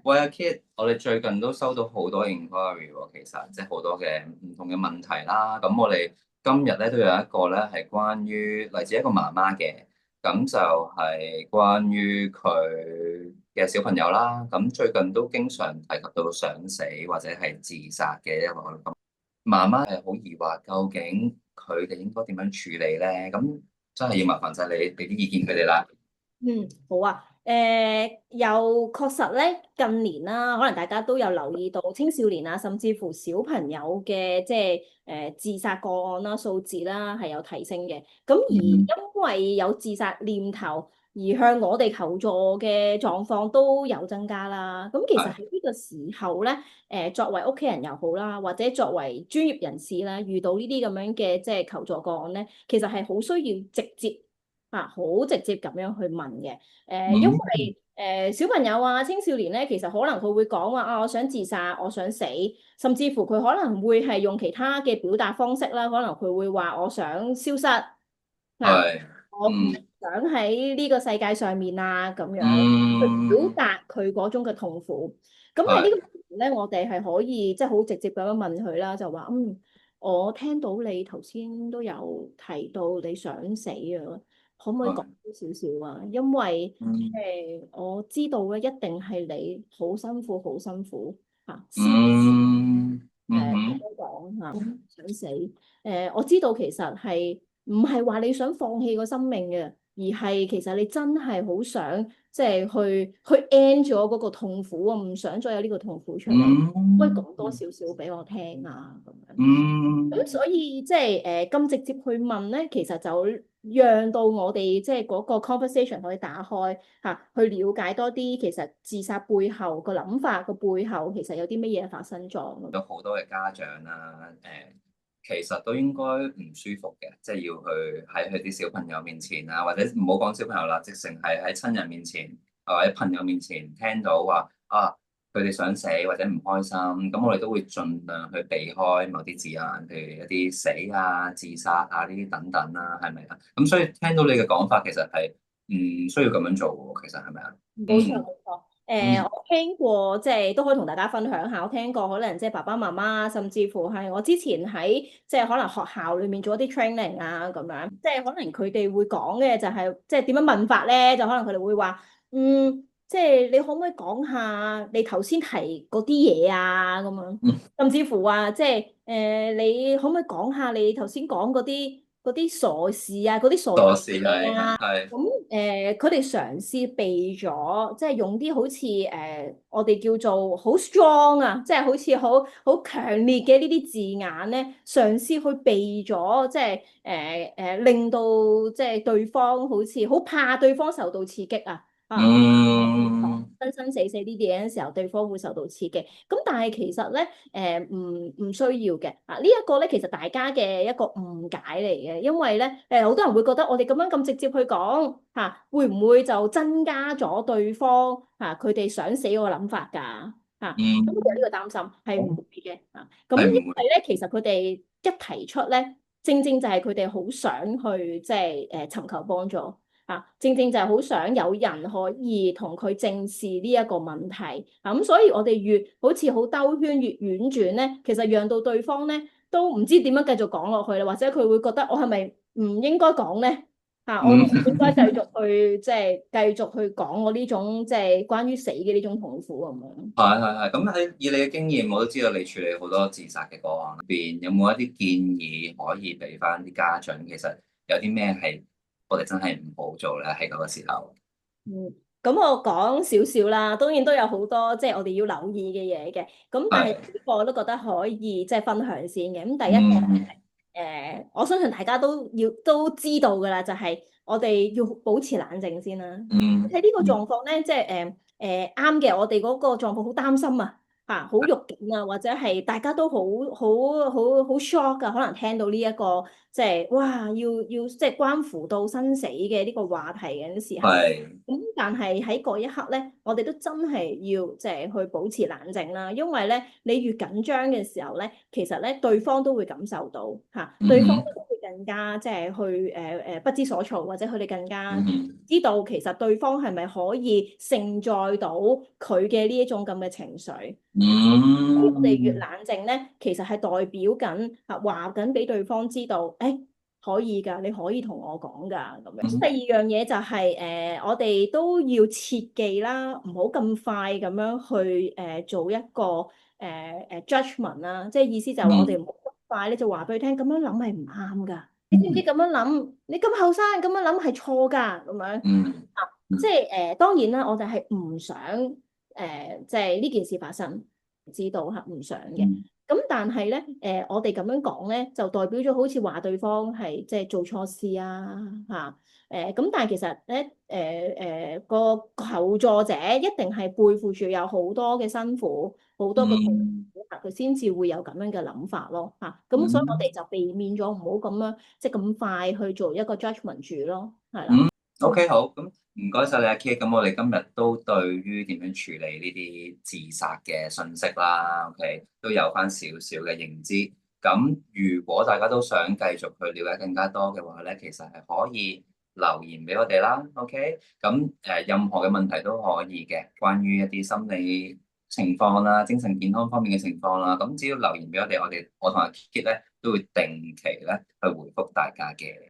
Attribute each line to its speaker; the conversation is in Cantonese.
Speaker 1: 喂，阿 Kit，我哋最近都收到好多 inquiry 喎，其實即係好多嘅唔同嘅問題啦。咁我哋今日咧都有一個咧係關於嚟自一個媽媽嘅，咁就係關於佢嘅小朋友啦。咁最近都經常提及到想死或者係自殺嘅一個咁，媽媽係好疑惑，究竟佢哋應該點樣處理咧？咁真係要麻煩晒你俾啲意見佢哋啦。
Speaker 2: 好啊，又確實咧，近年啦，可能大家都有留意到青少年啊，甚至乎小朋友嘅即係自殺個案啦、數字啦係有提升嘅。咁而因
Speaker 1: 嗯，
Speaker 2: 為有自殺念頭而向我哋求助嘅狀況都有增加啦。咁其實喺
Speaker 1: 係，
Speaker 2: 呢個時候咧，作為屋企人又好啦，或者作為專業人士啦，遇到呢啲咁樣嘅即係求助個案咧，其實係好需要直接。好直接咁樣去問嘅，因
Speaker 1: 嗯，
Speaker 2: 為小朋友啊、青少年咧，其實可能佢會講話啊，我想自殺，我想死，甚至乎佢可能會係用其他嘅表達方式啦，可能佢會話我想消失，
Speaker 1: 係，
Speaker 2: 我唔
Speaker 1: 嗯。
Speaker 2: 想喺呢個世界上面啊，咁樣去表
Speaker 1: 嗯，
Speaker 2: 達佢嗰種嘅痛苦。咁喺呢個
Speaker 1: 係，
Speaker 2: 時候咧，我哋係可以即係好直接咁樣問佢啦，就話我聽到你頭先都有提到你想死啊，可唔可以講
Speaker 1: 係，
Speaker 2: 多少少啊？因為
Speaker 1: 嗯，
Speaker 2: 我知道咧，一定係你好辛苦，好辛苦先
Speaker 1: 嗯，嗯
Speaker 2: 咁
Speaker 1: 哼，
Speaker 2: 樣講想死。我知道其實係唔係話你想放棄個生命嘅，而係其實你真係好想即係去 end 咗嗰個痛苦啊，唔想再有呢個痛苦出嚟。可以
Speaker 1: 嗯，
Speaker 2: 講多少少俾我聽啊，咁樣。咁
Speaker 1: 嗯，
Speaker 2: 所以即係咁直接去問咧，其實就讓到我哋即係嗰個 conversation 可以打開去了解多啲，其實自殺背後個諗法個背後其實有啲乜嘢發生咗咁。
Speaker 1: 有好多嘅家長啦，其實都應該唔舒服嘅，即係要去喺佢啲小朋友面前啊，或者唔好講小朋友啦，直情係喺親人面前，或者朋友面前聽到話啊，佢哋想死或者唔開心，咁我哋都會盡量去避開某啲字眼，譬如一啲死啊、自殺啊呢啲等等啦，係咪啊？咁所以聽到你嘅講法，其實係唔需要咁樣做喎，其實係咪啊？
Speaker 2: 冇錯
Speaker 1: 嗯，
Speaker 2: 冇錯，
Speaker 1: 嗯，
Speaker 2: 我聽過，即係都可以同大家分享下。我聽過可能即係爸爸媽媽，甚至乎係我之前喺即係可能學校裏面做一啲 training 啊咁樣，即係可能佢哋會講嘅就係即係點樣問法咧，就可能佢哋會話，即係你可唔可以講下你頭先提嗰啲嘢啊咁樣，
Speaker 1: 嗯，
Speaker 2: 甚至乎話即係你可唔可以講下你頭先講嗰啲傻事啊，嗰啲傻
Speaker 1: 多事係係，
Speaker 2: 咁佢哋嘗試避咗，即係用啲好似我哋叫做好 strong 啊，即係好似好強烈嘅呢啲字眼咧，嘗試去避咗，即係令到即係對方好似好怕對方受到刺激啊。
Speaker 1: 嗯，
Speaker 2: 生生死死呢啲嘢嘅時候，對方會受到刺激。咁但係其實咧，唔需要嘅。呢一個咧，其實大家嘅一個誤解嚟嘅，因為咧，好多人會覺得我哋咁樣咁直接去講會唔會就增加咗對方佢哋想死嗰個諗法㗎咁佢有
Speaker 1: 嗯，
Speaker 2: 呢個擔心係唔會嘅咁因
Speaker 1: 係唔會，
Speaker 2: 為咧，其實佢哋一提出咧，正正就係佢哋好想去即係尋求幫助。正正就係好想有人可以同佢正視呢一個問題咁所以我哋越好似好兜圈越婉轉咧，其實讓到對方咧都唔知點樣繼續講落去啦，或者佢會覺得我係咪唔應該講咧我係咪應該繼
Speaker 1: 嗯。
Speaker 2: 續去即係繼續去講我呢種即係關於死嘅呢種痛苦咁樣。
Speaker 1: 係係係，咁喺以你嘅經驗，我都知道你處理好多自殺嘅個案入邊，有冇一啲建議可以俾翻啲家長？其實有啲咩係我哋真係唔好做咧？喺嗰個時候，
Speaker 2: 嗯，咁我講少少啦，當然都有好多即係我哋要留意嘅嘢嘅。咁但係
Speaker 1: 係，
Speaker 2: 呢個我都覺得可以即係分享先嘅。咁第一個
Speaker 1: 嗯，
Speaker 2: 我相信大家都知道㗎啦，就係我哋要保持冷靜先啦。
Speaker 1: 嗯，
Speaker 2: 喺呢個
Speaker 1: 嗯，
Speaker 2: 狀況咧，即係啱嘅，我哋嗰個狀況好擔心啊，好肉緊啊，或者係大家都好 shock 㗎，可能聽到呢一個即係哇，要即係關乎到生死嘅呢個話題嘅時候。
Speaker 1: 係，
Speaker 2: 但係喺嗰一刻咧，我哋都真係要即係去保持冷靜啦，因為咧你越緊張嘅時候咧，其實咧對方都會感受到對方
Speaker 1: 嗯，
Speaker 2: 都會更加即係去不知所措，或者佢哋更加
Speaker 1: 嗯
Speaker 2: 知道其實對方係咪可以承載到佢嘅呢一種咁嘅情緒。我哋越
Speaker 1: 嗯
Speaker 2: 冷靜咧，其實係代表緊話緊俾對方知道，誒可以㗎，你可以同我講㗎咁樣。第二樣嘢就係我哋都要切記啦，唔好咁快咁樣去做一個judgment 啦，即係意思就係話我哋唔好咁快咧就話俾佢聽，咁樣諗係唔啱㗎。你知唔知咁樣諗？你咁後生咁樣諗係錯㗎咁樣。
Speaker 1: 嗯
Speaker 2: 即係當然啦，我哋係唔想即係呢件事發生，知道嚇唔想嘅。
Speaker 1: 嗯
Speaker 2: 咁但係咧我哋咁樣講咧，就代表咗好似話對方係即係做錯事啊嚇咁，但係其實咧個求助者一定係背負住有好多嘅辛苦，好多嘅痛
Speaker 1: 嗯
Speaker 2: 苦佢先至會有咁樣嘅諗法咯嚇。咁所以我
Speaker 1: 嗯
Speaker 2: 哋就避免咗唔好咁樣即係咁快去做一個 judgment 住咯，係啦。
Speaker 1: 嗯，OK 好，咁唔該晒你阿 K，咁我哋今日都對於點樣處理呢啲自殺嘅信息啦，OK 都有翻少少嘅認知。咁如果大家都想繼續去了解更加多嘅話咧，其實係可以留言俾我哋啦，OK？咁任何嘅問題都可以嘅，關於一啲心理情況啦、精神健康方面嘅情況啦，咁只要留言俾我哋，我同阿 Kit 咧都會定期咧去回覆大家嘅。